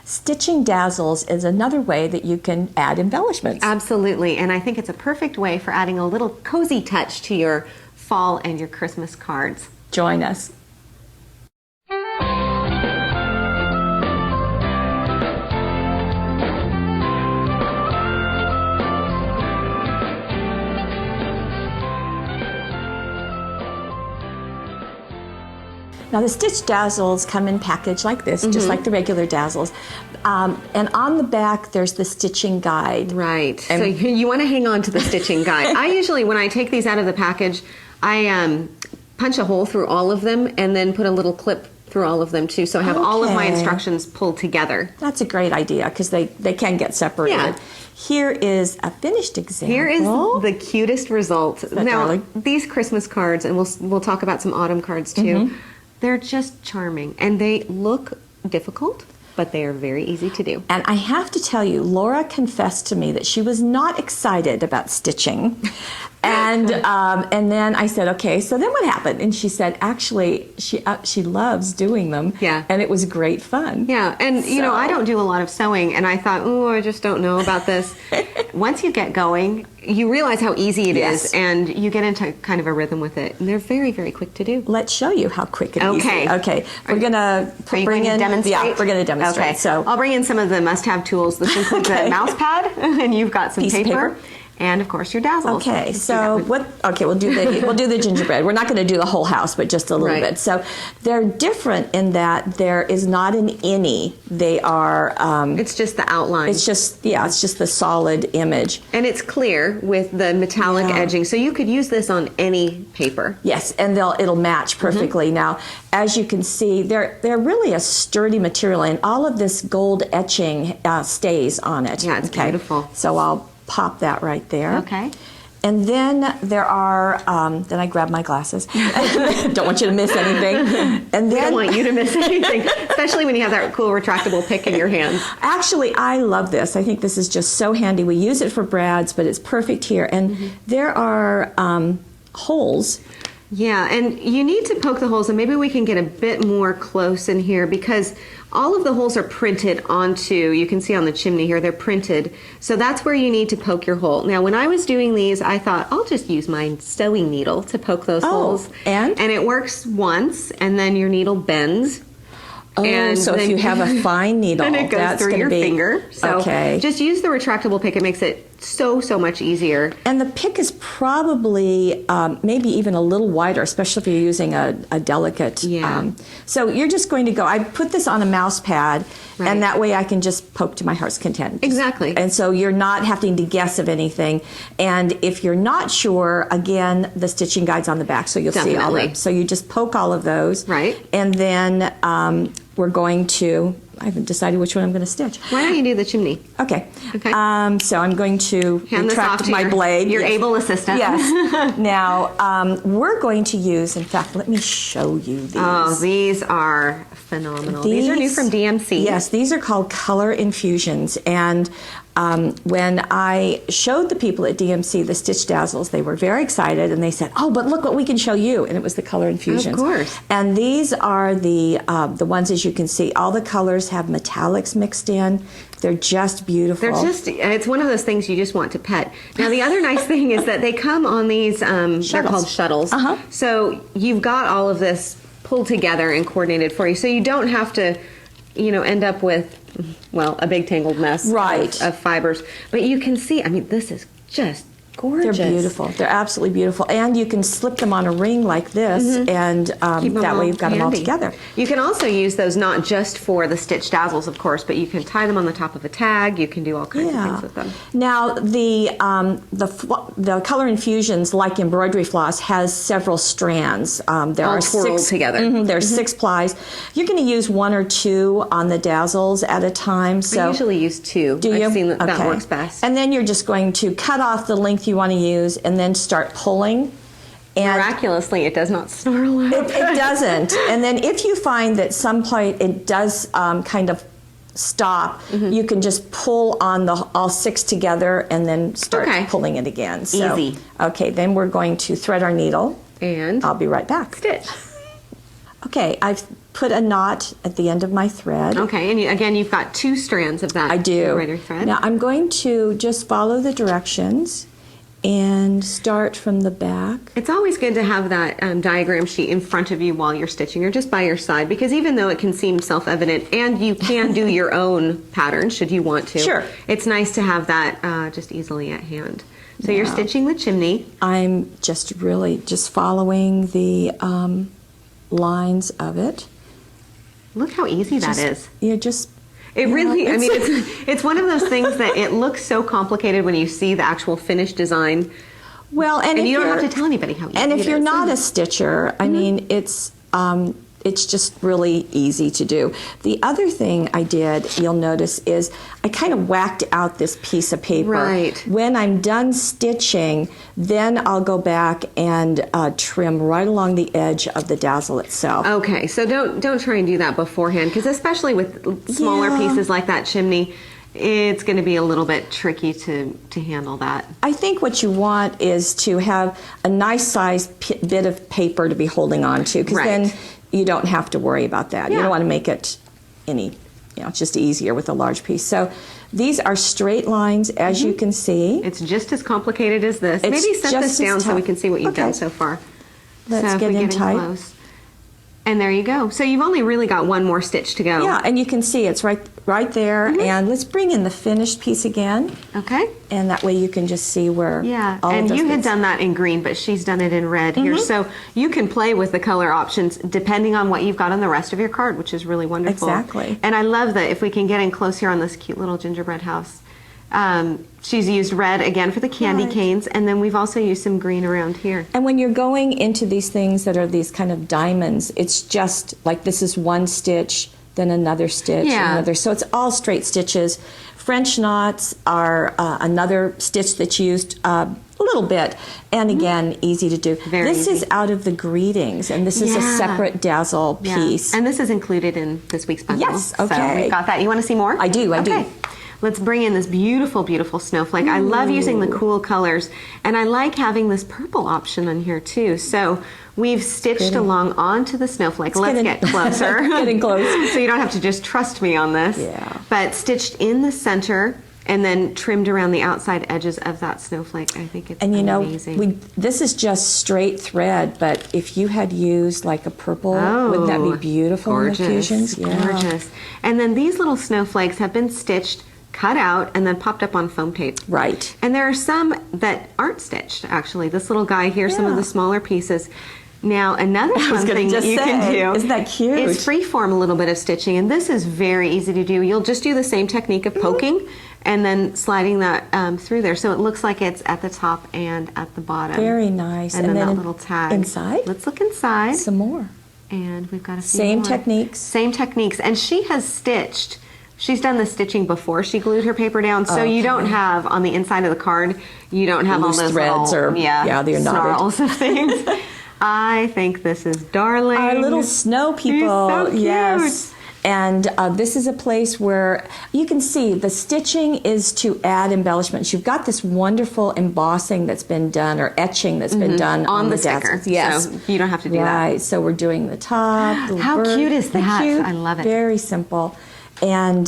stitching Dazzles is another way that you can add embellishments. Absolutely, and I think it's a perfect way for adding a little cozy touch to your fall and your Christmas cards. Join us. Now the stitch Dazzles come in package like this, just like the regular Dazzles. And on the back there's the stitching guide. Right, and so you want to hang on to the stitching guide. I usually, when I take these out of the package, I punch a hole through all of them and then put a little clip through all of them too, so I have all of my instructions pulled together. That's a great idea because they can get separated. Yeah. Here is a finished example. Here is the cutest result. Now, darling? these Christmas cards, and we'll talk about some autumn cards too, they're just charming, and they look difficult, but they are very easy to do. And I have to tell you, Laura confessed to me that she was not excited about stitching. And then I said, okay, so then what happened? And she said, actually, she loves doing them. Yeah. And it was great fun. Yeah, and you know, I don't do a lot of sewing, and I thought, oh, I just don't know about this. Once you get going, you realize how easy it is, and you get into kind of a rhythm with it. And they're very, very quick to do. Let's show you how quick and easy. Okay. We're gonna bring in. Demonstrate? Yeah, we're gonna demonstrate. Okay. So I'll bring in some of the must-have tools. This includes a mouse pad, and you've got some Piece of paper. and of course your Dazzles. Okay, so we'll do the gingerbread. We're not going to do the whole house, but just a little bit. So they're different in that there is not an innie. They are. It's just the outline. It's just the solid image. And it's clear with the metallic edging, so you could use this on any paper. Yes, and it'll match perfectly. Now, as you can see, they're really a sturdy material, and all of this gold etching stays on it. Yeah, it's beautiful. So I'll pop that right there. Okay. And then there are, then I grab my glasses. Don't want you to miss anything. And then, we don't want you to miss anything, especially when you have that cool retractable pick in your hands. Actually, I love this. I think this is just so handy. We use it for brads, but it's perfect here. And there are holes. Yeah, and you need to poke the holes, and maybe we can get a bit more close in here because all of the holes are printed onto, you can see on the chimney here, they're printed. So that's where you need to poke your hole. Now, when I was doing these, I thought, I'll just use my sewing needle to poke those holes. And it works once, and then your needle bends. Oh, and so if you have a fine needle, then it goes through your finger. So just use the retractable pick. It makes it so much easier. And the pick is probably maybe even a little wider, especially if you're using a delicate. So you're just going to go. I put this on a mouse pad, and that way I can just poke to my heart's content. Exactly. And so you're not having to guess of anything. And if you're not sure, again, the stitching guide's on the back, so you'll see all of them. So you just poke all of those. Right. And then we're going to, I haven't decided which one I'm going to stitch. Why don't you do the chimney? Okay. So I'm going to retract my blade. Your able assistant. Yes. Now, we're going to use, in fact, let me show you these. Oh, these are phenomenal. These are new from DMC. Yes, these are called color infusions. And when I showed the people at DMC the Stitch Dazzles, they were very excited, and they said, "Oh, but look what we can show you!" And it was the color infusions. Of course. And these are the ones, as you can see, all the colors have metallics mixed in. They're just beautiful. It's one of those things you just want to pet. Now, the other nice thing is that they come on these, they're called shuttles. So you've got all of this pulled together and coordinated for you, so you don't have to, end up with, well, a big tangled mess of fibers. But you can see, I mean, this is just gorgeous. They're beautiful. They're absolutely beautiful. And you can slip them on a ring like this, and that way you've got them all together. You can also use those not just for the Stitch Dazzles, of course, but you can tie them on the top of a tag. You can do all kinds of things with them. Now, the color infusions, like embroidery floss, has several strands. There all are twirled together. There's 6 plies. You're going to use 1 or 2 on the Dazzles at a time. So I usually use 2. Do you? I've seen that works best. And then you're just going to cut off the length you want to use, and then start pulling. And miraculously, it does not snarl out. It doesn't. And then if you find that some point it does kind of stop, you can just pull on all 6 together and then start pulling it again. So, easy. Okay, then we're going to thread our needle. And I'll be right back. Stitch. Okay, I've put a knot at the end of my thread. Okay, and again, you've got 2 strands of that I do. embroidery thread. Now I'm going to just follow the directions and start from the back. It's always good to have that diagram sheet in front of you while you're stitching or just by your side, because even though it can seem self-evident and you can do your own pattern should you want to, sure, it's nice to have that just easily at hand. So you're stitching the chimney. I'm just really just following the lines of it. Look how easy that is. Yeah, just it really, I mean, it's one of those things that it looks so complicated when you see the actual finished design. Well, and you don't have to tell anybody how easy it is. And if you're not a stitcher, I mean, it's just really easy to do. The other thing I did, you'll notice, is I kind of whacked out this piece of paper. Right. When I'm done stitching, then I'll go back and trim right along the edge of the dazzle itself. Okay, so don't try and do that beforehand, because especially with smaller pieces like that chimney, it's going to be a little bit tricky to handle that. I think what you want is to have a nice sized bit of paper to be holding on to, because then you don't have to worry about that. You don't want to make it it's just easier with a large piece. So these are straight lines, as you can see. It's just as complicated as this. Maybe set this down so we can see what you've done so far. Let's get in tight. Close. And there you go. So you've only really got one more stitch to go. Yeah, and you can see it's right there. And let's bring in the finished piece again. Okay. And that way you can just see where and you had done that in green, but she's done it in red here. So you can play with the color options depending on what you've got on the rest of your card, which is really wonderful. Exactly. And I love that if we can get in close here on this cute little gingerbread house. She's used red again for the candy canes, and then we've also used some green around here. And when you're going into these things that are these kind of diamonds, it's just like this is one stitch, then another stitch, another. So it's all straight stitches. French knots are another stitch that's used a little bit, and again, easy to do. This is out of the greetings, and this is a separate dazzle piece. And this is included in this week's bundle. Yes, okay. So we've got that. You want to see more? I do, I do. Let's bring in this beautiful, beautiful snowflake. I love using the cool colors, and I like having this purple option on here too. So we've stitched along onto the snowflake. Let's get closer. Getting close. So you don't have to just trust me on this. Yeah. But stitched in the center and then trimmed around the outside edges of that snowflake. I think it's amazing. This is just straight thread, but if you had used like a purple, wouldn't that be beautiful? Gorgeous, in the fusions? gorgeous. And then these little snowflakes have been stitched, cut out, and then popped up on foam tape. Right. And there are some that aren't stitched, actually. This little guy here, some of the smaller pieces. Now, another fun thing that you can do isn't that cute? Is freeform a little bit of stitching, and this is very easy to do. You'll just do the same technique of poking and then sliding that through there, so it looks like it's at the top and at the bottom. Very nice. And then that little tag. Inside? Let's look inside. Some more. And we've got a few Same more. techniques. Same techniques. And she has stitched. She's done the stitching before she glued her paper down, so you don't have on the inside of the card, you don't have all those threads little, they're snarls of things. I think this is darling. Our little snow people. So cute. Yes. And this is a place where you can see the stitching is to add embellishments. You've got this wonderful embossing that's been done, or etching that's been done on the sticker. Dazzles. Yes. So you don't have to do that. Right. So we're doing the top. The How bird. cute is that? Cute. I love it. Very simple. And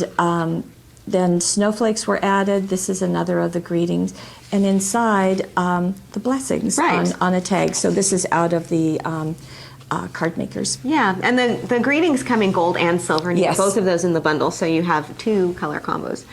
then snowflakes were added. This is another of the greetings. And inside, the blessings on a tag. So this is out of the card makers. Yeah, and the greetings come in gold and silver, and you get both of those in the bundle, so you have 2 color combos.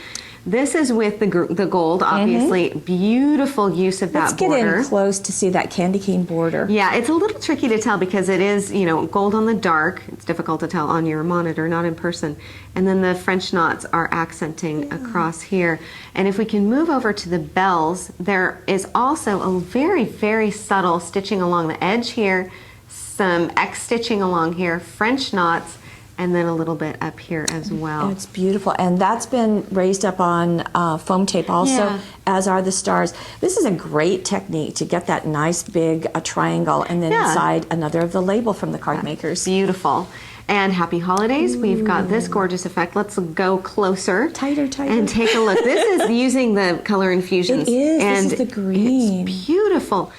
This is with the gold, obviously. Beautiful use of that border. Let's get in close to see that candy cane border. Yeah, it's a little tricky to tell because it is, gold on the dark. It's difficult to tell on your monitor, not in person. And then the French knots are accenting across here. And if we can move over to the bells, there is also a very, very subtle stitching along the edge here, some X stitching along here, French knots, and then a little bit up here as well. It's beautiful, and that's been raised up on foam tape also, as are the stars. This is a great technique to get that nice big triangle, and then inside another of the label from the card makers. Beautiful. And happy holidays. We've got this gorgeous effect. Let's go closer. Tighter. And take a look. This is using the color infusions. It is. And this is the green. It's beautiful.